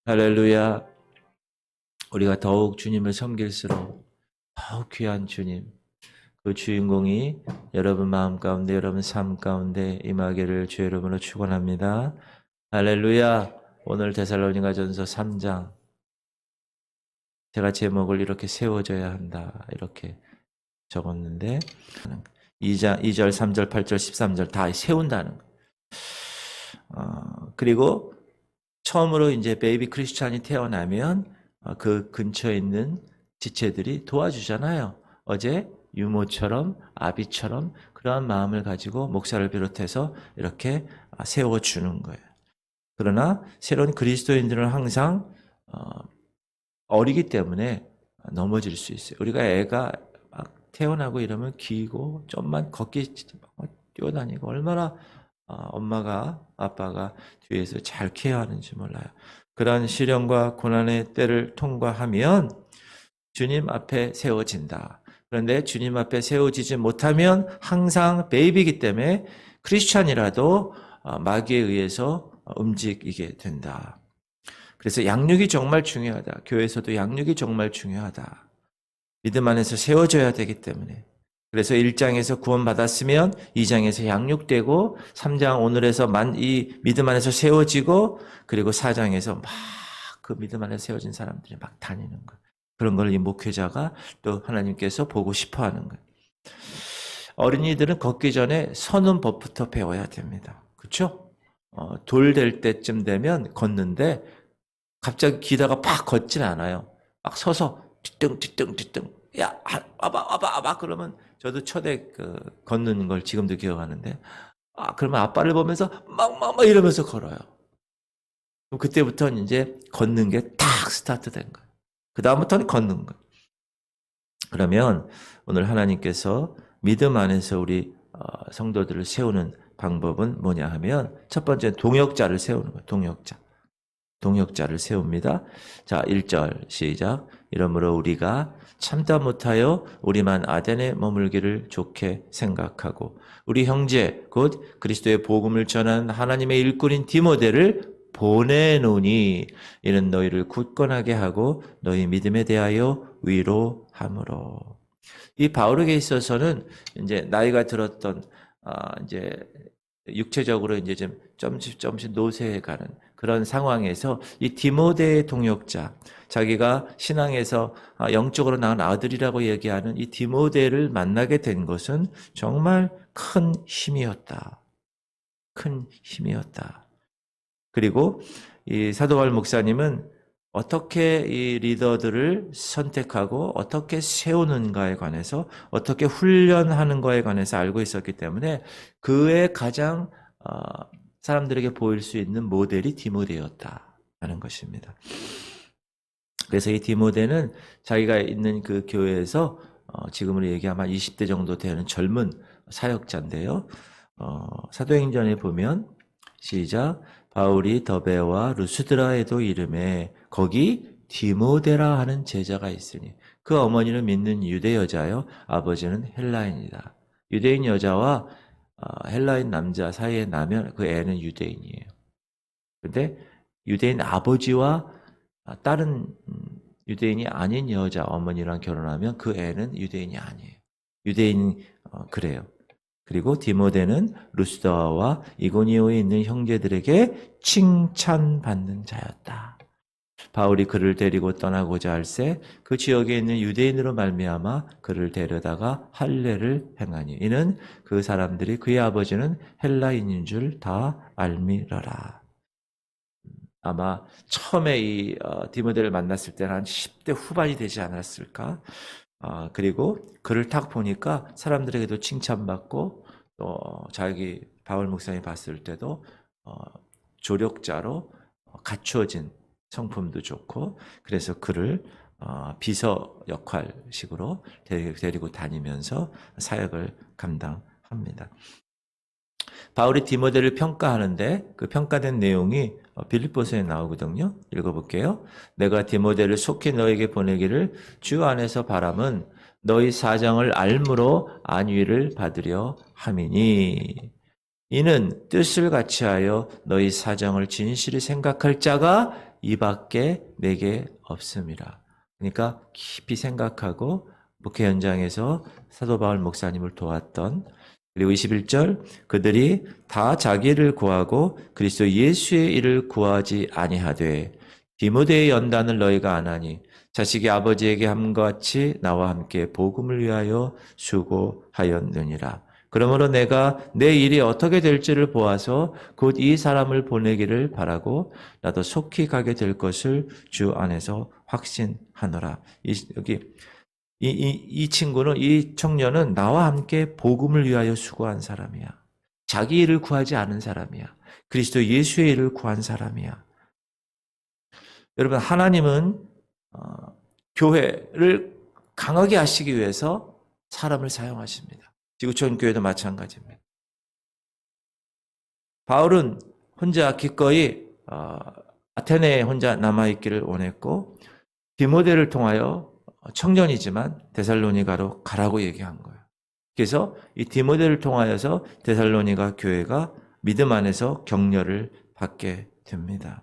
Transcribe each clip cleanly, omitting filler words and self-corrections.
할렐루야. 우리가 더욱 주님을 섬길수록 더욱 귀한 주님, 그 주인공이 여러분 마음 가운데, 여러분 삶 가운데 임하기를 주의 이름으로 축원합니다. 할렐루야. 오늘 데살로니가전서 3장, 제가 제목을 이렇게 세워져야 한다 이렇게 적었는데 2절, 3절, 8절, 13절 다 세운다는 거예요. 그리고 처음으로 이제 베이비 크리스찬이 태어나면 그 근처에 있는 지체들이 도와주잖아요. 어제 유모처럼 아비처럼 그러한 마음을 가지고 목사를 비롯해서 이렇게 세워주는 거예요. 그러나 새로운 그리스도인들은 항상 어리기 때문에 넘어질 수 있어요. 우리가 애가 막 태어나고 이러면 기고 좀만 걷기 뛰어다니고 얼마나 엄마가 아빠가 뒤에서 잘 케어하는지 몰라요. 그러한 시련과 고난의 때를 통과하면 주님 앞에 세워진다. 그런데 주님 앞에 세워지지 못하면 항상 베이비이기 때문에 크리스찬이라도 마귀에 의해서 움직이게 된다. 그래서 양육이 정말 중요하다. 교회에서도 양육이 정말 중요하다. 믿음 안에서 세워져야 되기 때문에. 그래서 1장에서 구원받았으면 2장에서 양육되고 3장 오늘에서 이 믿음 안에서 세워지고 그리고 4장에서 막 그 믿음 안에 세워진 사람들이 막 다니는 거예요. 그런 걸 이 목회자가 또 하나님께서 보고 싶어 하는 거예요. 어린이들은 걷기 전에 서는 법부터 배워야 됩니다. 그렇죠? 돌 될 때쯤 되면 걷는데 갑자기 기다가 팍 걷진 않아요. 막 서서 뒤뚱 야 와봐 그러면 저도 초대 걷는 걸 지금도 기억하는데 그러면 아빠를 보면서 막 이러면서 걸어요. 그럼 그때부터는 이제 걷는 게 탁 스타트 된 거예요. 그 다음부터는 걷는 거예요. 그러면 오늘 하나님께서 믿음 안에서 우리 성도들을 세우는 방법은 뭐냐 하면 첫 번째 동역자를 세우는 거예요. 동역자를 세웁니다. 자, 1절 시작. 이러므로 우리가 참다 못하여 우리만 아덴에 머물기를 좋게 생각하고 우리 형제 곧 그리스도의 복음을 전한 하나님의 일꾼인 디모데를 보내노니 이는 너희를 굳건하게 하고 너희 믿음에 대하여 위로함으로. 이 바울에게 있어서는 이제 나이가 들었던 이제 육체적으로 이제 좀 조금씩 노쇠해 가는 그런 상황에서 이 디모데의 동역자, 자기가 신앙에서 영적으로 낳은 아들이라고 얘기하는 이 디모데를 만나게 된 것은 정말 큰 힘이었다. 큰 힘이었다. 그리고 이 사도 바울 목사님은 어떻게 이 리더들을 선택하고 어떻게 세우는가에 관해서 어떻게 훈련하는 거에 관해서 알고 있었기 때문에 그의 가장 사람들에게 보일 수 있는 모델이 디모데였다는 것입니다. 그래서 이 디모데는 자기가 있는 그 교회에서 지금으로 얘기하면 20대 정도 되는 젊은 사역자인데요. 사도행전에 보면 시작. 바울이 더베와 루스드라에도 이름에 거기 디모데라 하는 제자가 있으니 그 어머니는 믿는 유대 여자요 아버지는 헬라인이다. 유대인 여자와 헬라인 남자 사이에 나면 그 애는 유대인이에요. 그런데 유대인 아버지와 다른 유대인이 아닌 여자 어머니랑 결혼하면 그 애는 유대인이 아니에요. 유대인 그래요. 그리고 디모데는 루스더와 이고니오에 있는 형제들에게 칭찬받는 자였다. 바울이 그를 데리고 떠나고자 할새 그 지역에 있는 유대인으로 말미암아 그를 데려다가 할례를 행하니 이는 그 사람들이 그의 아버지는 헬라인인 줄 다 알미러라. 아마 처음에 이 디모데를 만났을 때는 한 10대 후반이 되지 않았을까? 그리고 그를 딱 보니까 사람들에게도 칭찬받고 또 자기 바울 목사님이 봤을 때도 조력자로 갖추어진 성품도 좋고 그래서 그를 비서 역할식으로 데리고 다니면서 사역을 감당합니다. 바울이 디모데를 평가하는데 그 평가된 내용이 빌립보서에 나오거든요. 읽어볼게요. 내가 디모데를 속히 너에게 보내기를 주 안에서 바람은 너희 사정을 알므로 안위를 받으려 함이니 이는 뜻을 같이하여 너희 사정을 진실히 생각할 자가 이밖에 내게 없음이라. 그러니까 깊이 생각하고 목회 현장에서 사도 바울 목사님을 도왔던, 그리고 21절, 그들이 다 자기를 구하고 그리스도 예수의 일을 구하지 아니하되 디모데의 연단을 너희가 안 하니 자식이 아버지에게 함과 같이 나와 함께 복음을 위하여 수고하였느니라. 그러므로 내가 내 일이 어떻게 될지를 보아서 곧 이 사람을 보내기를 바라고 나도 속히 가게 될 것을 주 안에서 확신하노라. 이 친구는, 이 청년은 나와 함께 복음을 위하여 수고한 사람이야. 자기 일을 구하지 않은 사람이야. 그리스도 예수의 일을 구한 사람이야. 여러분, 하나님은 교회를 강하게 하시기 위해서 사람을 사용하십니다. 지구촌 교회도 마찬가지입니다. 바울은 혼자 기꺼이 아테네에 혼자 남아있기를 원했고, 디모데를 통하여 청년이지만 데살로니가로 가라고 얘기한 거예요. 그래서 이 디모데를 통하여서 데살로니가 교회가 믿음 안에서 격려를 받게 됩니다.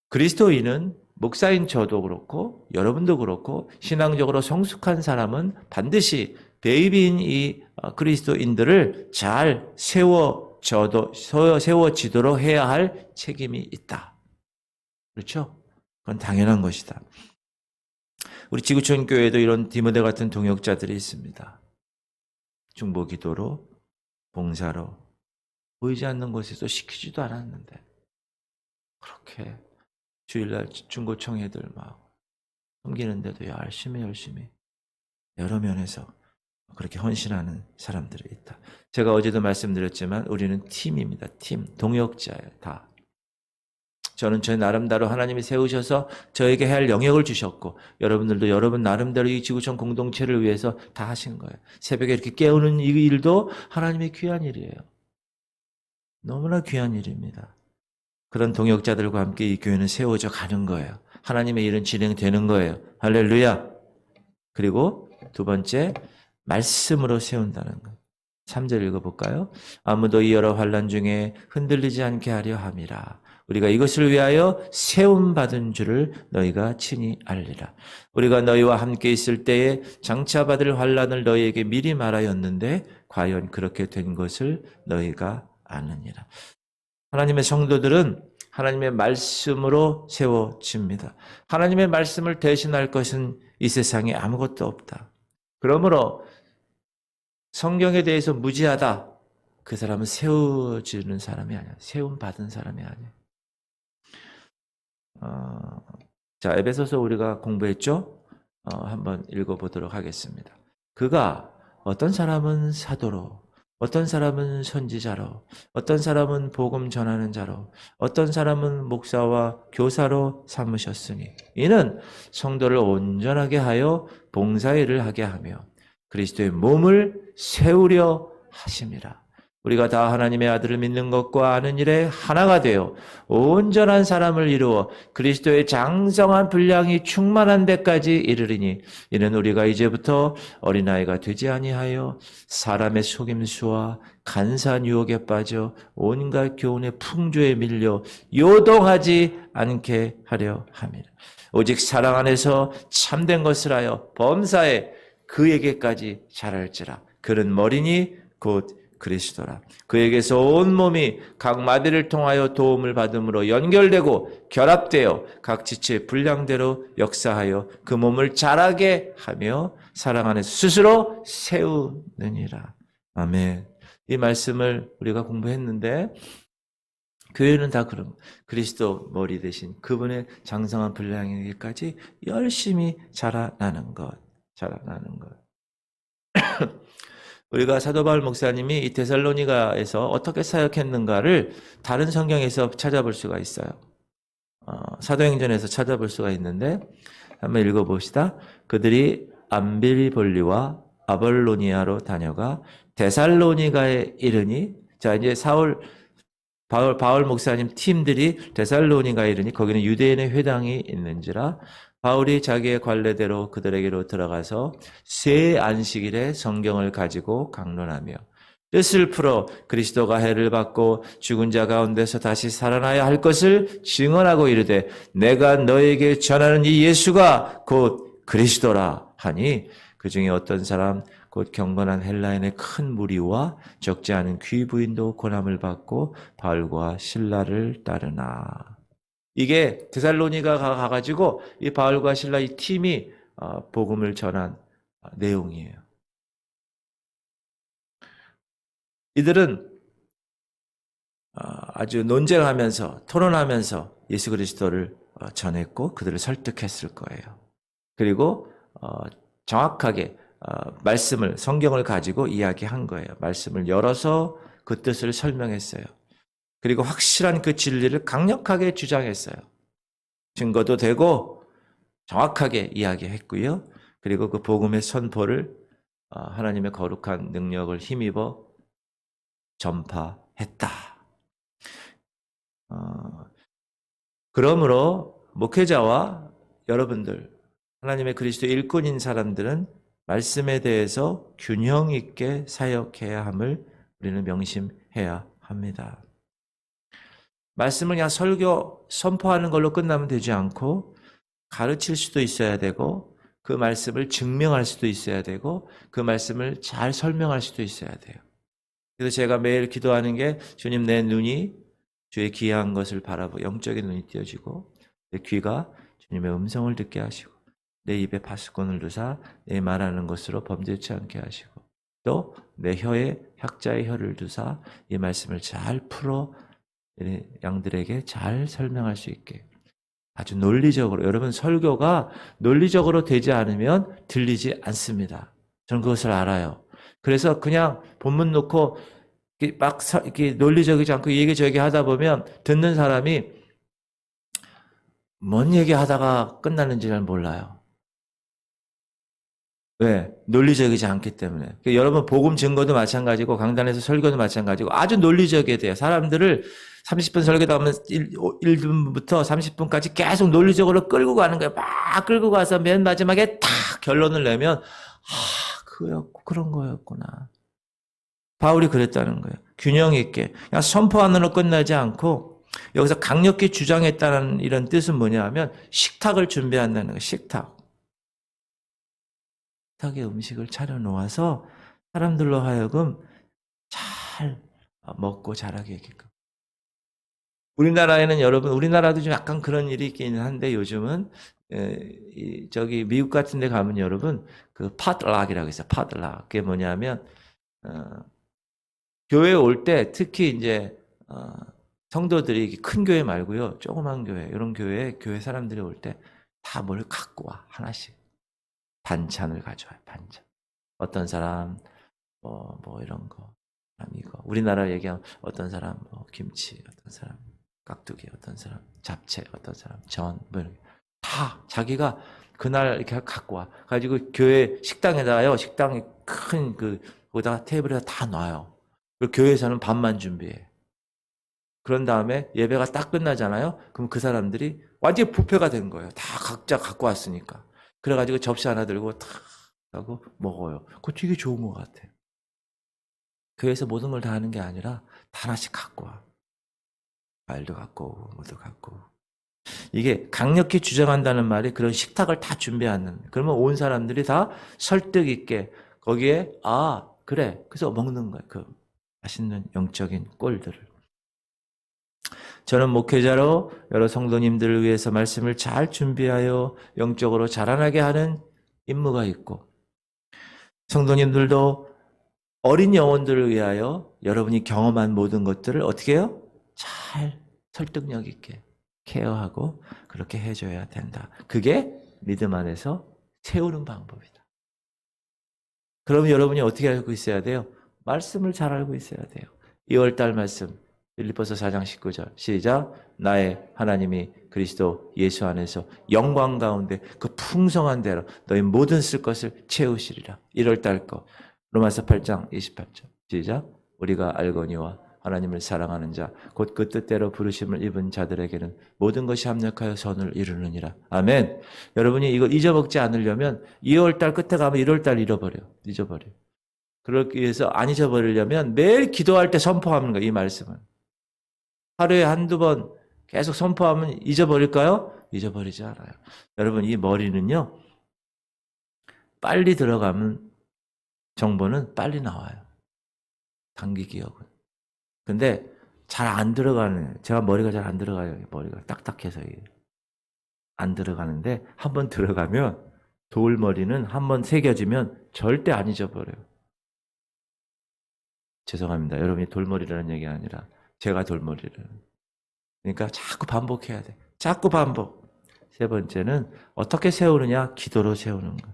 그리스도인은, 목사인 저도 그렇고 여러분도 그렇고 신앙적으로 성숙한 사람은 반드시 베이비인 이 그리스도인들을 잘 세워지도록 해야 할 책임이 있다. 그렇죠? 그건 당연한 것이다. 우리 지구촌 교회도 이런 디모데 같은 동역자들이 있습니다. 중보기도로, 봉사로, 보이지 않는 곳에서 시키지도 않았는데 그렇게 주일날 중고청회들 막 섬기는데도 열심히 여러 면에서 그렇게 헌신하는 사람들이 있다. 제가 어제도 말씀드렸지만 우리는 팀입니다. 팀, 동역자예요. 다. 저는 제 나름대로 하나님이 세우셔서 저에게 해야 할 영역을 주셨고, 여러분들도 여러분 나름대로 이 지구촌 공동체를 위해서 다 하신 거예요. 새벽에 이렇게 깨우는 이 일도 하나님의 귀한 일이에요. 너무나 귀한 일입니다. 그런 동역자들과 함께 이 교회는 세워져 가는 거예요. 하나님의 일은 진행되는 거예요. 할렐루야. 그리고 두 번째, 말씀으로 세운다는 것. 3절 읽어볼까요? 아무도 이 여러 환난 중에 흔들리지 않게 하려 함이라. 우리가 이것을 위하여 세움받은 줄을 너희가 친히 알리라. 우리가 너희와 함께 있을 때에 장차 받을 환난을 너희에게 미리 말하였는데 과연 그렇게 된 것을 너희가 아느니라. 하나님의 성도들은 하나님의 말씀으로 세워집니다. 하나님의 말씀을 대신할 것은 이 세상에 아무것도 없다. 그러므로 성경에 대해서 무지하다. 그 사람은 세워지는 사람이 아니야. 세움받은 사람이 아니야. 자, 에베소서 우리가 공부했죠? 한번 읽어보도록 하겠습니다. 그가 어떤 사람은 사도로, 어떤 사람은 선지자로, 어떤 사람은 복음 전하는 자로, 어떤 사람은 목사와 교사로 삼으셨으니 이는 성도를 온전하게 하여 봉사일을 하게 하며 그리스도의 몸을 세우려 하심이라. 우리가 다 하나님의 아들을 믿는 것과 아는 일에 하나가 되어 온전한 사람을 이루어 그리스도의 장성한 분량이 충만한 데까지 이르리니 이는 우리가 이제부터 어린아이가 되지 아니하여 사람의 속임수와 간사한 유혹에 빠져 온갖 교훈의 풍조에 밀려 요동하지 않게 하려 함이라. 오직 사랑 안에서 참된 것을 하여 범사에 그에게까지 자랄지라. 그는 머리니 곧 그리스도라. 그에게서 온 몸이 각 마디를 통하여 도움을 받음으로 연결되고 결합되어 각 지체의 분량대로 역사하여 그 몸을 자라게 하며 사랑 안에서 스스로 세우느니라. 아멘. 이 말씀을 우리가 공부했는데 교회는 다 그런 그리스도 머리 대신 그분의 장성한 분량에게까지 열심히 자라나는 것. 우리가 사도 바울 목사님이 이 데살로니가에서 어떻게 사역했는가를 다른 성경에서 찾아볼 수가 있어요. 사도행전에서 찾아볼 수가 있는데 한번 읽어봅시다. 그들이 암빌리볼리와 아볼로니아로 다녀가 데살로니가에 이르니, 자 이제 바울 목사님 팀들이 데살로니가에 이르니 거기는 유대인의 회당이 있는지라 바울이 자기의 관례대로 그들에게로 들어가서 새 안식일에 성경을 가지고 강론하며, 뜻을 풀어 그리스도가 해를 받고 죽은 자 가운데서 다시 살아나야 할 것을 증언하고 이르되 내가 너에게 전하는 이 예수가 곧 그리스도라 하니 그 중에 어떤 사람 곧 경건한 헬라인의 큰 무리와 적지 않은 귀부인도 고난을 받고 바울과 실라를 따르나. 이게 데살로니가 가가지고 이 바울과 실라 이 팀이 복음을 전한 내용이에요. 이들은 아주 논쟁하면서 토론하면서 예수 그리스도를 전했고 그들을 설득했을 거예요. 그리고 정확하게 말씀을 성경을 가지고 이야기한 거예요. 말씀을 열어서 그 뜻을 설명했어요. 그리고 확실한 그 진리를 강력하게 주장했어요. 증거도 되고 정확하게 이야기했고요. 그리고 그 복음의 선포를 하나님의 거룩한 능력을 힘입어 전파했다. 그러므로 목회자와 여러분들, 하나님의 그리스도 일꾼인 사람들은 말씀에 대해서 균형 있게 사역해야 함을 우리는 명심해야 합니다. 말씀을 그냥 설교, 선포하는 걸로 끝나면 되지 않고 가르칠 수도 있어야 되고 그 말씀을 증명할 수도 있어야 되고 그 말씀을 잘 설명할 수도 있어야 돼요. 그래서 제가 매일 기도하는 게 주님 내 눈이 주의 귀한 것을 바라보고 영적인 눈이 띄어지고 내 귀가 주님의 음성을 듣게 하시고 내 입에 파수꾼을 두사 내 말하는 것으로 범죄치 않게 하시고 또 내 혀에 학자의 혀를 두사 이 말씀을 잘 풀어 양들에게 잘 설명할 수 있게 아주 논리적으로 여러분 설교가 논리적으로 되지 않으면 들리지 않습니다. 저는 그것을 알아요. 그래서 그냥 본문 놓고 막 이렇게 논리적이지 않고 이 얘기 저 얘기 하다 보면 듣는 사람이 뭔 얘기 하다가 끝나는지 잘 몰라요. 왜? 논리적이지 않기 때문에. 여러분 복음 증거도 마찬가지고 강단에서 설교도 마찬가지고 아주 논리적이어야 돼요. 사람들을 30분 설교다 하면 1분부터 30분까지 계속 논리적으로 끌고 가는 거예요. 막 끌고 가서 맨 마지막에 탁 결론을 내면 그거였고 그런 거였구나. 바울이 그랬다는 거예요. 균형 있게. 그냥 선포하는으로 끝나지 않고 여기서 강력히 주장했다는 이런 뜻은 뭐냐 하면 식탁을 준비한다는 거예요. 식탁에 음식을 차려놓아서 사람들로 하여금 잘 먹고 자라게 하게끔. 우리나라에는 여러분, 우리나라도 좀 약간 그런 일이 있긴 한데 요즘은 저기 미국 같은 데 가면 여러분 그 팟락이라고 있어요. 팟락. 그게 뭐냐면 교회 올 때 특히 이제 성도들이 큰 교회 말고요. 조그만 교회, 이런 교회 사람들이 올 때 다 뭘 갖고 와. 하나씩. 반찬을 가져와요. 반찬. 어떤 사람 뭐 이런 거. 이거. 우리나라 얘기하면 어떤 사람 뭐 김치, 어떤 사람 깍두기, 어떤 사람 잡채, 어떤 사람 전, 뭐 이런 다 자기가 그날 이렇게 갖고 와. 가지고 교회 식당에다가요. 식당에 큰 거기다가 테이블에다 다 놔요. 그리고 교회에서는 밥만 준비해. 그런 다음에 예배가 딱 끝나잖아요. 그럼 그 사람들이 완전히 뷔페가 된 거예요. 다 각자 갖고 왔으니까. 그래가지고 접시 하나 들고 탁 하고 먹어요. 그거 되게 좋은 것 같아요. 교회에서 모든 걸 다 하는 게 아니라 다 하나씩 갖고 와. 과일도 갖고 오고 뭐도 갖고 오고. 이게 강력히 주장한다는 말이 그런 식탁을 다 준비하는. 그러면 온 사람들이 다 설득 있게 거기에 그래. 그래서 먹는 거예요. 그 맛있는 영적인 꼴들을. 저는 목회자로 여러 성도님들을 위해서 말씀을 잘 준비하여 영적으로 자라나게 하는 임무가 있고 성도님들도 어린 영혼들을 위하여 여러분이 경험한 모든 것들을 어떻게 해요? 잘 설득력 있게 케어하고 그렇게 해줘야 된다. 그게 믿음 안에서 세우는 방법이다. 그럼 여러분이 어떻게 알고 있어야 돼요? 말씀을 잘 알고 있어야 돼요. 2월달 말씀 빌립보서 4장 19절 시작. 나의 하나님이 그리스도 예수 안에서 영광 가운데 그 풍성한 대로 너희 모든 쓸 것을 채우시리라. 1월달 거 로마서 8장 28절 시작. 우리가 알거니와 하나님을 사랑하는 자 곧 그 뜻대로 부르심을 입은 자들에게는 모든 것이 합력하여 선을 이루느니라. 아멘. 여러분이 이걸 잊어먹지 않으려면 2월달 끝에 가면 1월달 잊어버려. 그러기 위해서 안 잊어버리려면 매일 기도할 때 선포하는 거예요. 이 말씀을. 하루에 한두 번 계속 선포하면 잊어버릴까요? 잊어버리지 않아요. 여러분, 이 머리는요, 빨리 들어가면 정보는 빨리 나와요. 단기 기억은. 근데 잘 안 들어가는, 제가 머리가 잘 안 들어가요. 머리가 딱딱해서 안 들어가는데, 한번 들어가면, 돌머리는 한번 새겨지면 절대 안 잊어버려요. 죄송합니다. 여러분이 돌머리라는 얘기가 아니라 제가 돌머리를. 그러니까 자꾸 반복해야 돼. 자꾸 반복. 세 번째는 어떻게 세우느냐? 기도로 세우는 거.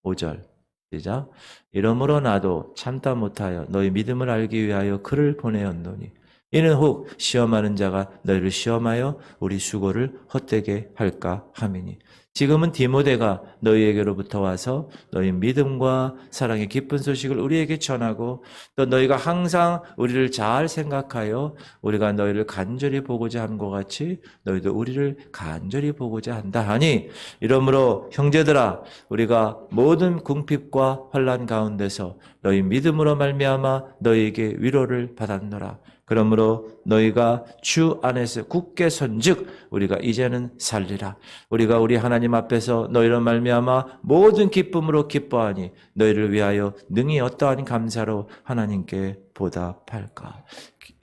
5절. 시작. 이러므로 나도 참다 못하여 너희 믿음을 알기 위하여 그를 보내었노니 이는 혹 시험하는 자가 너희를 시험하여 우리 수고를 헛되게 할까 함이니 지금은 디모데가 너희에게로부터 와서 너희 믿음과 사랑의 기쁜 소식을 우리에게 전하고 또 너희가 항상 우리를 잘 생각하여 우리가 너희를 간절히 보고자 함과 같이 너희도 우리를 간절히 보고자 한다 하니 이러므로 형제들아 우리가 모든 궁핍과 환난 가운데서 너희 믿음으로 말미암아 너희에게 위로를 받았노라. 그러므로 너희가 주 안에서 굳게 선즉 우리가 이제는 살리라. 우리가 우리 하나님 앞에서 너희로 말미암아 모든 기쁨으로 기뻐하니 너희를 위하여 능히 어떠한 감사로 하나님께 보답할까.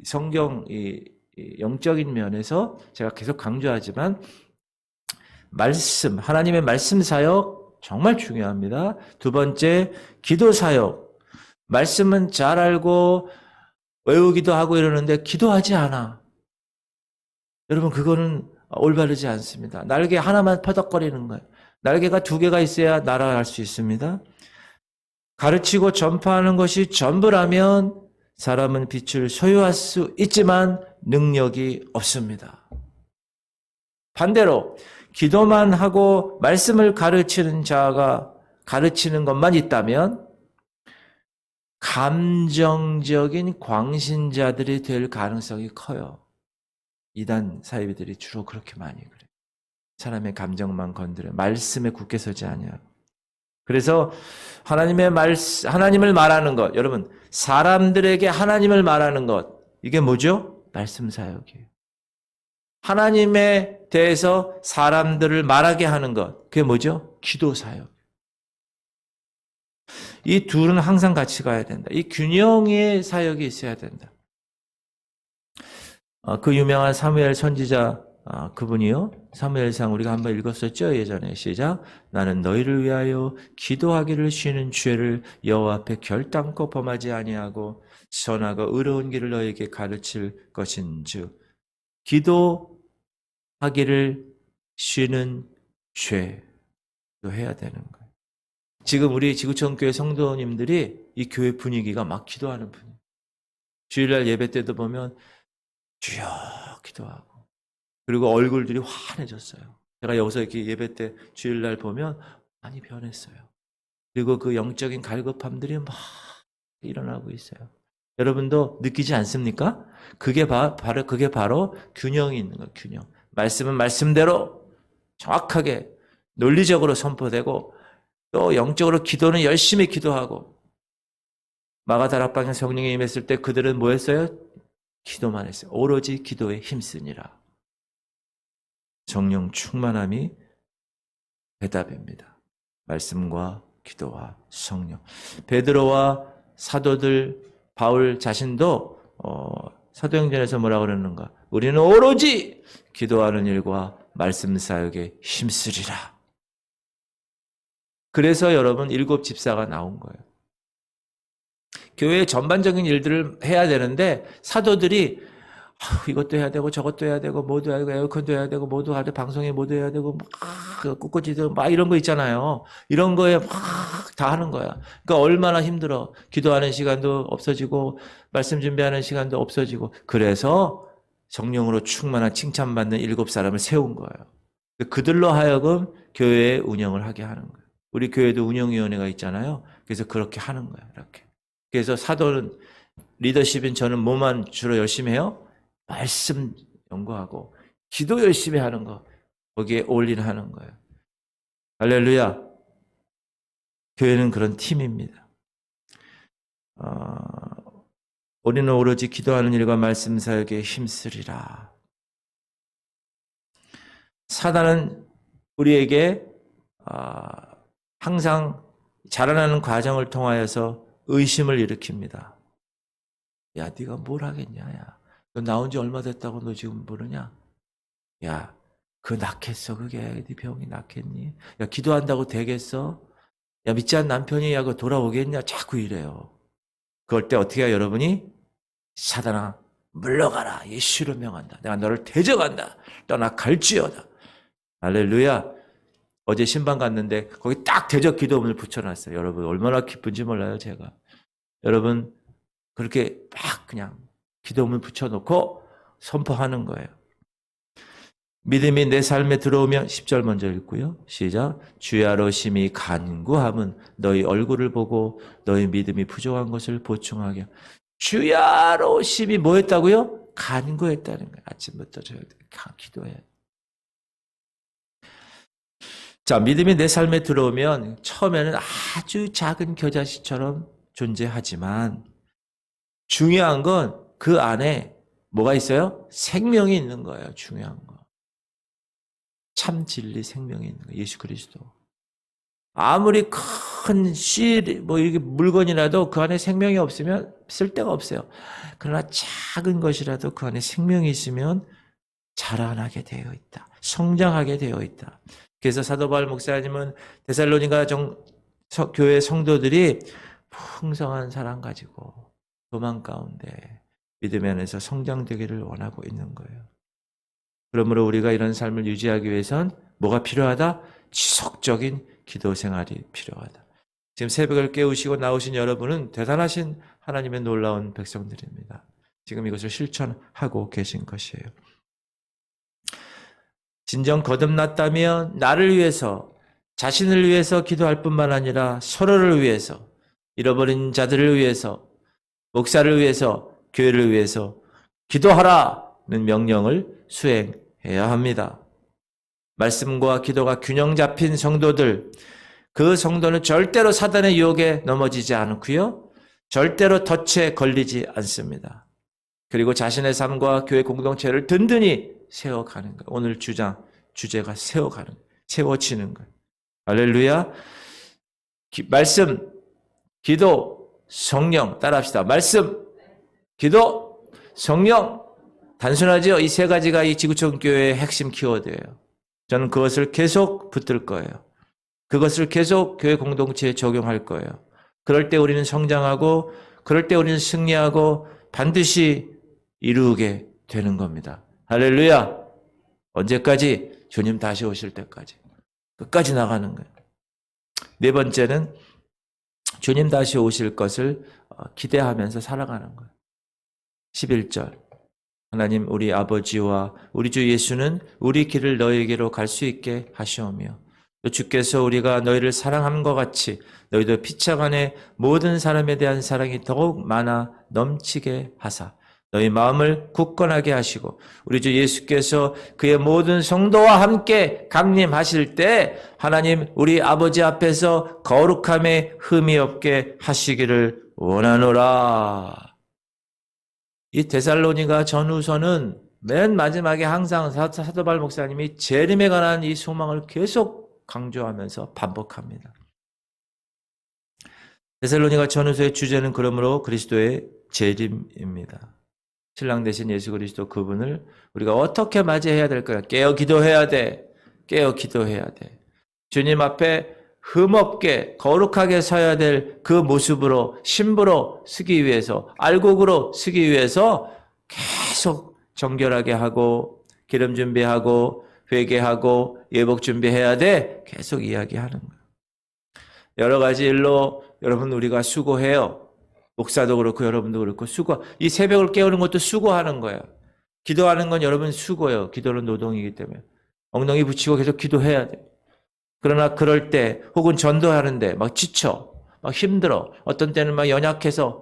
성경 영적인 면에서 제가 계속 강조하지만 말씀, 하나님의 말씀 사역 정말 중요합니다. 두 번째, 기도 사역. 말씀은 잘 알고 외우기도 하고 이러는데 기도하지 않아. 여러분 그거는 올바르지 않습니다. 날개 하나만 퍼덕거리는 거예요. 날개가 두 개가 있어야 날아갈 수 있습니다. 가르치고 전파하는 것이 전부라면 사람은 빛을 소유할 수 있지만 능력이 없습니다. 반대로 기도만 하고 말씀을 가르치는 자가 가르치는 것만 있다면 감정적인 광신자들이 될 가능성이 커요. 이단 사이비들이 주로 그렇게 많이 그래요. 사람의 감정만 건드려 말씀에 굳게 서지 아니하고. 그래서 하나님을 말하는 것, 여러분 사람들에게 하나님을 말하는 것 이게 뭐죠? 말씀 사역이에요. 하나님에 대해서 사람들을 말하게 하는 것 그게 뭐죠? 기도 사역. 이 둘은 항상 같이 가야 된다. 이 균형의 사역이 있어야 된다. 그 유명한 사무엘 선지자 그분이요. 사무엘상 우리가 한번 읽었었죠. 예전에 시작. 나는 너희를 위하여 기도하기를 쉬는 죄를 여호와 앞에 결단코 범하지 아니하고 선하고 의로운 길을 너희에게 가르칠 것인즉 기도하기를 쉬는 죄도 해야 되는 거예요. 지금 우리 지구촌 교회 성도님들이 이 교회 분위기가 막 기도하는 분위기. 주일날 예배 때도 보면 주여 기도하고 그리고 얼굴들이 환해졌어요. 제가 여기서 이렇게 예배 때 주일날 보면 많이 변했어요. 그리고 그 영적인 갈급함들이 막 일어나고 있어요. 여러분도 느끼지 않습니까? 그게 바로 균형이 있는 거예요. 균형. 말씀은 말씀대로 정확하게 논리적으로 선포되고 또 영적으로 기도는 열심히 기도하고 마가다락방에 성령이 임했을 때 그들은 뭐 했어요? 기도만 했어요. 오로지 기도에 힘쓰니라. 성령 충만함이 대답입니다. 말씀과 기도와 성령. 베드로와 사도들 바울 자신도 사도행전에서 뭐라고 그러는가? 우리는 오로지 기도하는 일과 말씀 사역에 힘쓰리라. 그래서 여러분 7 집사가 나온 거예요. 교회의 전반적인 일들을 해야 되는데 사도들이 이것도 해야 되고 저것도 해야 되고 뭐도 해야 되고 에어컨도 해야 되고 뭐도 해야 되고 방송에 뭐도 해야 되고 막 꿋꿋이도 막 이런 거 있잖아요. 이런 거에 막 다 하는 거야. 그러니까 얼마나 힘들어. 기도하는 시간도 없어지고 말씀 준비하는 시간도 없어지고 그래서 성령으로 충만한 칭찬받는 7 사람을 세운 거예요. 그들로 하여금 교회의 운영을 하게 하는 거예요. 우리 교회도 운영위원회가 있잖아요. 그래서 그렇게 하는 거예요. 이렇게. 그래서 사도는 리더십인 저는 뭐만 주로 열심히 해요? 말씀 연구하고 기도 열심히 하는 거 거기에 올인하는 거예요. 할렐루야. 교회는 그런 팀입니다. 우리는 오로지 기도하는 일과 말씀 사역에 힘쓰리라. 사단은 우리에게 항상 자라나는 과정을 통하여서 의심을 일으킵니다. 야, 네가 뭘 하겠냐? 야, 너 나온 지 얼마 됐다고 너 지금 모르냐? 야, 그거 낫겠어? 그게 네 병이 낫겠니? 야, 기도한다고 되겠어? 야, 믿지 않는 남편이 야, 그거 돌아오겠냐? 자꾸 이래요. 그럴 때 어떻게 해요, 여러분이? 사단아, 물러가라. 예수로 명한다. 내가 너를 대적한다. 떠나 갈지어다. 할렐루야. 어제 신방 갔는데 거기 딱 대적 기도문을 붙여놨어요. 여러분 얼마나 기쁜지 몰라요, 제가. 여러분 그렇게 막 그냥 기도문 붙여놓고 선포하는 거예요. 믿음이 내 삶에 들어오면 10절 먼저 읽고요. 시작. 주야로 심히 간구함은 너희 얼굴을 보고 너희 믿음이 부족한 것을 보충하게. 주야로 심히 뭐 했다고요? 간구했다는 거예요. 아침부터 저녁 기도해야 돼요. 자, 믿음이 내 삶에 들어오면 처음에는 아주 작은 겨자씨처럼 존재하지만 중요한 건 그 안에 뭐가 있어요? 생명이 있는 거예요. 중요한 거. 참 진리 생명이 있는 거예요. 예수 그리스도. 아무리 큰 씨, 뭐 이게 물건이라도 그 안에 생명이 없으면 쓸데가 없어요. 그러나 작은 것이라도 그 안에 생명이 있으면 자라나게 되어 있다. 성장하게 되어 있다. 그래서 사도 바울 목사님은 데살로니가 교회 성도들이 풍성한 사랑 가지고 도망 가운데 믿음 안에서 성장되기를 원하고 있는 거예요. 그러므로 우리가 이런 삶을 유지하기 위해선 뭐가 필요하다? 지속적인 기도 생활이 필요하다. 지금 새벽을 깨우시고 나오신 여러분은 대단하신 하나님의 놀라운 백성들입니다. 지금 이것을 실천하고 계신 것이에요. 진정 거듭났다면 나를 위해서, 자신을 위해서 기도할 뿐만 아니라 서로를 위해서, 잃어버린 자들을 위해서, 목사를 위해서, 교회를 위해서 기도하라는 명령을 수행해야 합니다. 말씀과 기도가 균형 잡힌 성도들, 그 성도는 절대로 사단의 유혹에 넘어지지 않고요. 절대로 덫에 걸리지 않습니다. 그리고 자신의 삶과 교회 공동체를 든든히 세워가는 거예요. 오늘 주제가 세워지는 거예요. 할렐루야. 말씀, 기도, 성령 따라합시다. 말씀, 기도, 성령. 단순하죠? 이 세 가지가 이 지구촌 교회의 핵심 키워드예요. 저는 그것을 계속 붙들 거예요. 그것을 계속 교회 공동체에 적용할 거예요. 그럴 때 우리는 성장하고, 그럴 때 우리는 승리하고 반드시 이루게 되는 겁니다. 할렐루야. 언제까지? 주님 다시 오실 때까지. 끝까지 나가는 거예요. 네 번째는 주님 다시 오실 것을 기대하면서 살아가는 거예요. 11절. 하나님 우리 아버지와 우리 주 예수는 우리 길을 너희에게로 갈 수 있게 하시오며 또 주께서 우리가 너희를 사랑함과 같이 너희도 피차 간에 모든 사람에 대한 사랑이 더욱 많아 넘치게 하사 너희 마음을 굳건하게 하시고 우리 주 예수께서 그의 모든 성도와 함께 강림하실 때 하나님 우리 아버지 앞에서 거룩함에 흠이 없게 하시기를 원하노라. 이 데살로니가 전후서는 맨 마지막에 항상 사도 바울 목사님이 재림에 관한 이 소망을 계속 강조하면서 반복합니다. 데살로니가 전후서의 주제는 그러므로 그리스도의 재림입니다. 신랑 되신 예수 그리스도 그분을 우리가 어떻게 맞이해야 될까요? 깨어 기도해야 돼. 깨어 기도해야 돼. 주님 앞에 흠없게 거룩하게 서야 될 그 모습으로 신부로 서기 위해서 알곡으로 서기 위해서 계속 정결하게 하고 기름 준비하고 회개하고 예복 준비해야 돼. 계속 이야기하는 거예요. 여러 가지 일로 여러분 우리가 수고해요. 목사도 그렇고 여러분도 그렇고 이 새벽을 깨우는 것도 수고하는 거예요. 기도하는 건 여러분 수고예요. 기도는 노동이기 때문에. 엉덩이 붙이고 계속 기도해야 돼. 그러나 그럴 때 혹은 전도하는데 막 지쳐, 막 힘들어. 어떤 때는 막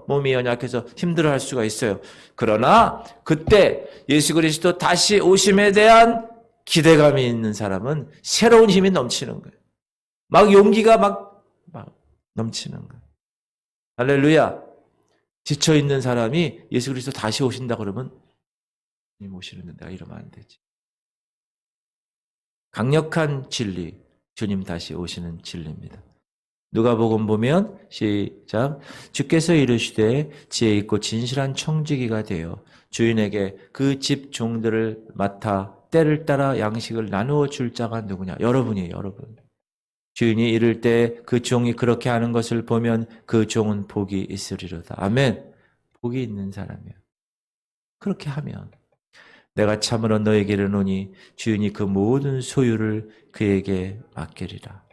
몸이 연약해서 힘들어할 수가 있어요. 그러나 그때 예수 그리스도 다시 오심에 대한 기대감이 있는 사람은 새로운 힘이 넘치는 거예요. 막 용기가 막 넘치는 거예요. 할렐루야. 지쳐있는 사람이 예수 그리스도 다시 오신다 그러면 주님 오시는데 내가 이러면 안 되지. 강력한 진리, 주님 다시 오시는 진리입니다. 누가복음 보면 시작. 주께서 이르시되 지혜 있고 진실한 청지기가 되어 주인에게 그 집 종들을 맡아 때를 따라 양식을 나누어 줄 자가 누구냐? 여러분이에요, 여러분. 주인이 이를 때 그 종이 그렇게 하는 것을 보면 그 종은 복이 있으리로다. 아멘. 복이 있는 사람이야. 그렇게 하면 내가 참으로 너에게 이르노니 주인이 그 모든 소유를 그에게 맡기리라.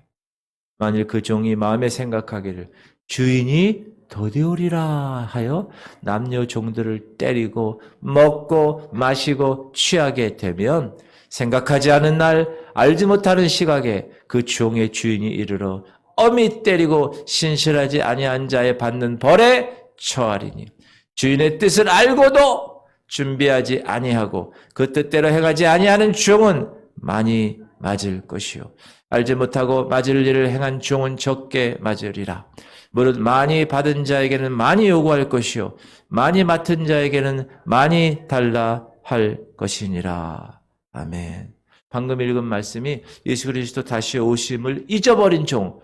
만일 그 종이 마음에 생각하기를 주인이 더디오리라 하여 남녀 종들을 때리고 먹고 마시고 취하게 되면 생각하지 않은 날 알지 못하는 시각에 그 종의 주인이 이르러 엄히 때리고 신실하지 아니한 자에 받는 벌에 처하리니 주인의 뜻을 알고도 준비하지 아니하고 그 뜻대로 행하지 아니하는 종은 많이 맞을 것이요 알지 못하고 맞을 일을 행한 종은 적게 맞으리라. 무릇 많이 받은 자에게는 많이 요구할 것이요 많이 맡은 자에게는 많이 달라 할 것이니라. 아멘. 방금 읽은 말씀이 예수 그리스도 다시 오심을 잊어버린 종.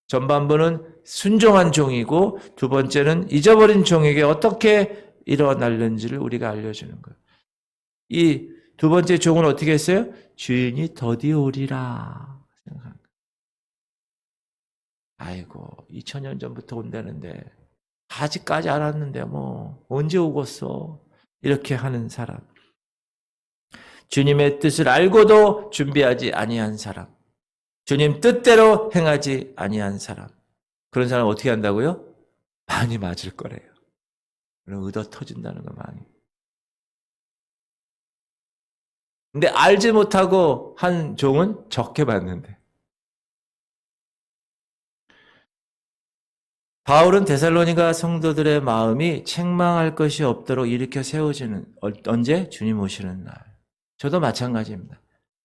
전반부는 순종한 종이고 두 번째는 잊어버린 종에게 어떻게 일어날는지를 우리가 알려주는 거예요. 이 두 번째 종은 어떻게 했어요? 주인이 더디 오리라 생각한 거예요. 아이고 2000년 전부터 온다는데 아직까지 안 왔는데 뭐 언제 오겠어? 이렇게 하는 사람. 주님의 뜻을 알고도 준비하지 아니한 사람. 주님 뜻대로 행하지 아니한 사람. 그런 사람 어떻게 한다고요? 많이 맞을 거래요. 그럼 의도 터진다는 거 많이. 근데 알지 못하고 한 종은 적게 받는데. 바울은 데살로니가 성도들의 마음이 책망할 것이 없도록 일으켜 세워지는 언제? 주님 오시는 날. 저도 마찬가지입니다.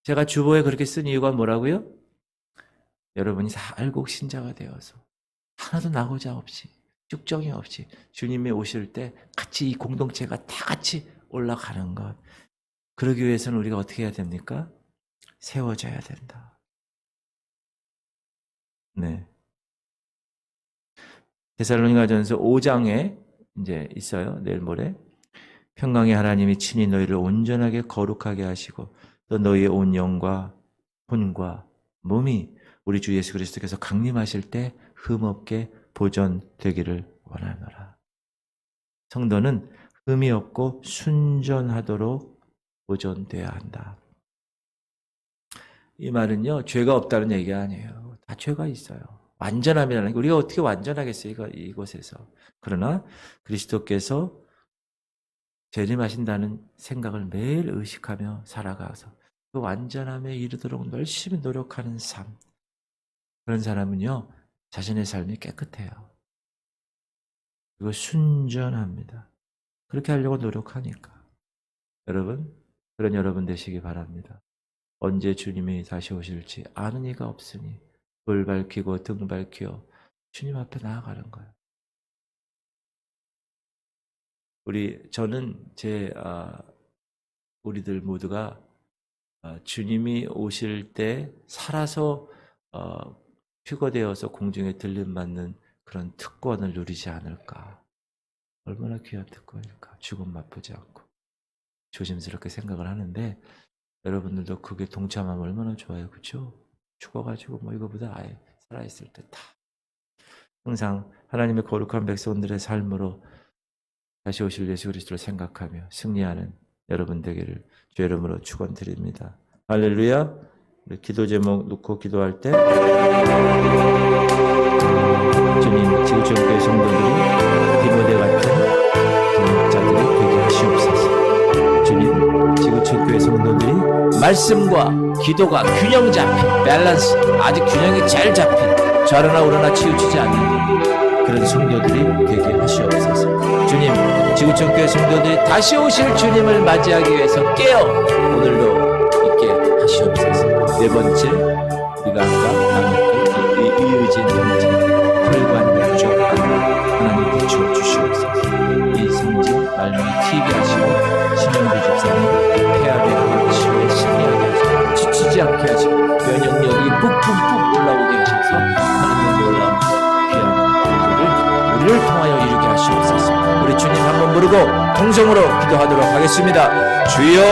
제가 주보에 그렇게 쓴 이유가 뭐라고요? 여러분이 다 알고 신자가 되어서 하나도 나고자 없이 쭉정이 없이 주님이 오실 때 같이 이 공동체가 다 같이 올라가는 것. 그러기 위해서는 우리가 어떻게 해야 됩니까? 세워져야 된다. 네. 데살로니가전서 5장에 이제 있어요. 내일 모레. 평강의 하나님이 친히 너희를 온전하게 거룩하게 하시고 또 너희의 온 영과 혼과 몸이 우리 주 예수 그리스도께서 강림하실 때 흠없게 보존되기를 원하노라. 성도는 흠이 없고 순전하도록 보존돼야 한다. 이 말은요, 죄가 없다는 얘기가 아니에요. 다 죄가 있어요. 완전함이라는 게 우리가 어떻게 완전하겠어요, 이곳에서. 그러나 그리스도께서 재림하신다는 생각을 매일 의식하며 살아가서 그 완전함에 이르도록 열심히 노력하는 삶. 그런 사람은요, 자신의 삶이 깨끗해요. 그리고 순전합니다. 그렇게 하려고 노력하니까. 여러분, 그런 여러분 되시기 바랍니다. 언제 주님이 다시 오실지 아는 이가 없으니 돌 밝히고 등 밝혀 주님 앞에 나아가는 거예요. 저는 우리들 모두가 주님이 오실 때 살아서 휴거되어서 공중에 들림받는 그런 특권을 누리지 않을까. 얼마나 귀한 특권일까. 죽음 맛보지 않고. 조심스럽게 생각을 하는데 여러분들도 그게 동참하면 얼마나 좋아요. 그렇죠? 죽어가지고 뭐 이거보다 아예 살아있을 때 다. 항상 하나님의 거룩한 백성들의 삶으로 다시 오실 예수 그리스도를 생각하며 승리하는 여러분 되기를 주의 이름으로 축원드립니다. 할렐루야. 우리 기도 제목 놓고 기도할 때 주님 지구촌교회 성도들이 디모데 같은 자들이 되게 하시옵소서. 주님 지구촌교회 성도들이 말씀과 기도가 균형 잡힌 밸런스 아주 균형이 잘 잡힌 저러나 우러나 치우치지 않는 그런 성도들이 되게 하시옵소서. 주님 지구촌교회 성도들이 다시 오실 주님을 맞이하기 위해서 깨어 오늘도 있게 하시옵소서. 네 번째, 우리가 아까 나눴던 이 의진, 혈관, 족관 하나님 비추어 주시옵소서. 말문이 튀게 하시고 신영주 집사님 폐암의 강치료에 승리하게 하시고 지치지 않게 하시고 면역력이 푹푹푹 올라오게 하셔서 하나님의 놀라운 귀한 일들을 우리를 통하여 이루게 하시옵소서. 우리 주님 한번 부르고 동성으로 기도하도록 하겠습니다. 주여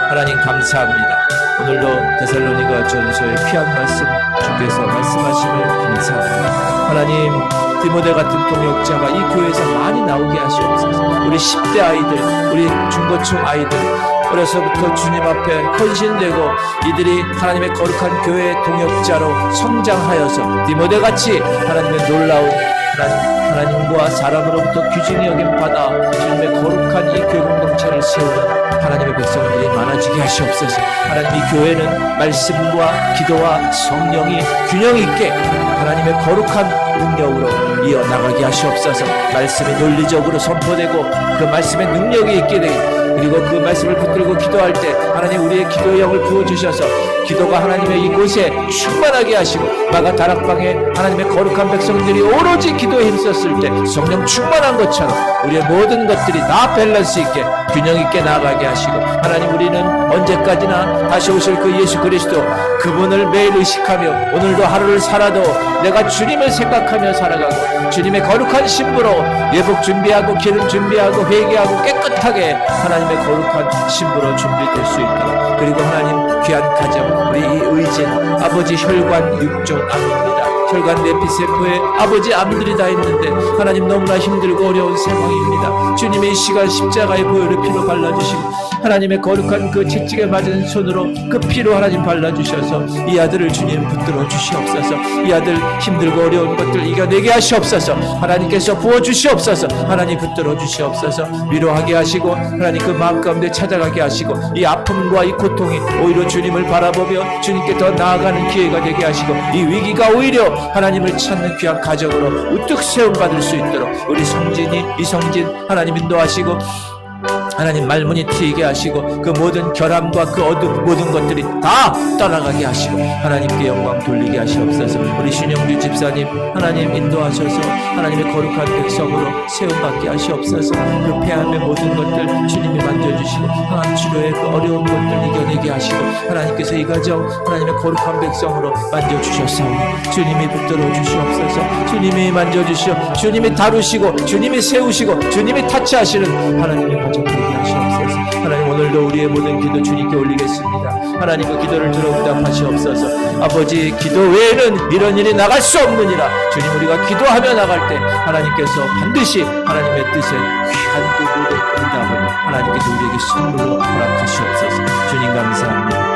하나님 감사합니다. 오늘도 데살로니가 전서의 귀한 말씀 주께서 말씀하심을 감사합니다. 하나님 디모데 같은 동역자가 이 교회에서 많이 나오게 하시옵소서. 우리 10대 아이들, 우리 중고층 아이들 어려서부터 주님 앞에 헌신되고 이들이 하나님의 거룩한 교회의 동역자로 성장하여서 디모데같이 하나님의 놀라운 하나님과 사람으로부터 귀중히 여김받아 주님의 거룩한 이 교회 공동체를 세우는 하나님의 백성들이 많아지게 하시옵소서. 하나님 이 교회는 말씀과 기도와 성령이 균형 있게 하나님의 거룩한 능력으로 이어나가게 하시옵소서. 말씀이 논리적으로 선포되고 그 말씀의 능력이 있게 되고 그리고 그 말씀을 붙들고 기도할 때 하나님 우리의 기도의 영을 부어주셔서 기도가 하나님의 이곳에 충만하게 하시고 마가 다락방에 하나님의 거룩한 백성들이 오로지 기도에 힘썼을 때 성령 충만한 것처럼 우리의 모든 것들이 다 밸런스 있게 균형 있게 나아가게 하시고 하나님 우리는 언제까지나 다시 오실 그 예수 그리스도 그분을 매일 의식하며 오늘도 하루를 살아도 내가 주님을 생각하며 살아가고 주님의 거룩한 신부로 예복 준비하고 기름 준비하고 회개하고 깨끗하게 하나님의 거룩한 신부로 준비될 수 있도록 그리고 하나님 귀한 가정 우리 이 의진 아버지 혈관 육종암입니다. 혈관 내피세포에 아버지 암들이 다 있는데 하나님 너무나 힘들고 어려운 상황입니다. 주님의 이 시간 십자가의 보혈을 피로 발라주시고 하나님의 거룩한 그 채찍에 맞은 손으로 그 피로 하나님 발라주셔서 이 아들을 주님 붙들어 주시옵소서. 이 아들 힘들고 어려운 것들 이겨내게 하시옵소서. 하나님께서 부어주시옵소서. 하나님 붙들어 주시옵소서. 위로하게 하시고 하나님 그 마음 가운데 찾아가게 하시고 이 아픔과 이 고통이 오히려 주님을 바라보며 주님께 더 나아가는 기회가 되게 하시고 이 위기가 오히려 하나님을 찾는 귀한 가정으로 우뚝 세움받을 수 있도록 우리 성진이 이성진 하나님 인도하시고 하나님 말문이 트이게 하시고 그 모든 결함과 그 어둠 모든 것들이 다 떠나가게 하시고 하나님께 영광 돌리게 하시옵소서. 우리 신영주 집사님 하나님 인도하셔서 하나님의 거룩한 백성으로 세움받게 하시옵소서. 그 폐암의 모든 것들 주님이 만져주시고 항암 치료의 그 어려운 것들 이겨내게 하시고 하나님께서 이 가정 하나님의 거룩한 백성으로 만져주셨사오니 주님이 붙들어 주시옵소서. 주님이 만져주시오 주님이 다루시고 주님이 세우시고 주님이 타치하시는 하나님의 가정 되게 하시옵소서. 하나님 오늘도 우리의 모든 기도 주님께 올리겠습니다. 하나님 그 기도를 들어 응답하시옵소서. 아버지 기도 외에는 이런 일이 나갈 수 없느니라. 주님 우리가 기도하며 나갈 때 하나님께서 반드시 하나님의 뜻에 귀한 그 모든 응답을 하나님께서 우리에게 선물로 허락하시옵소서. 주님 감사합니다.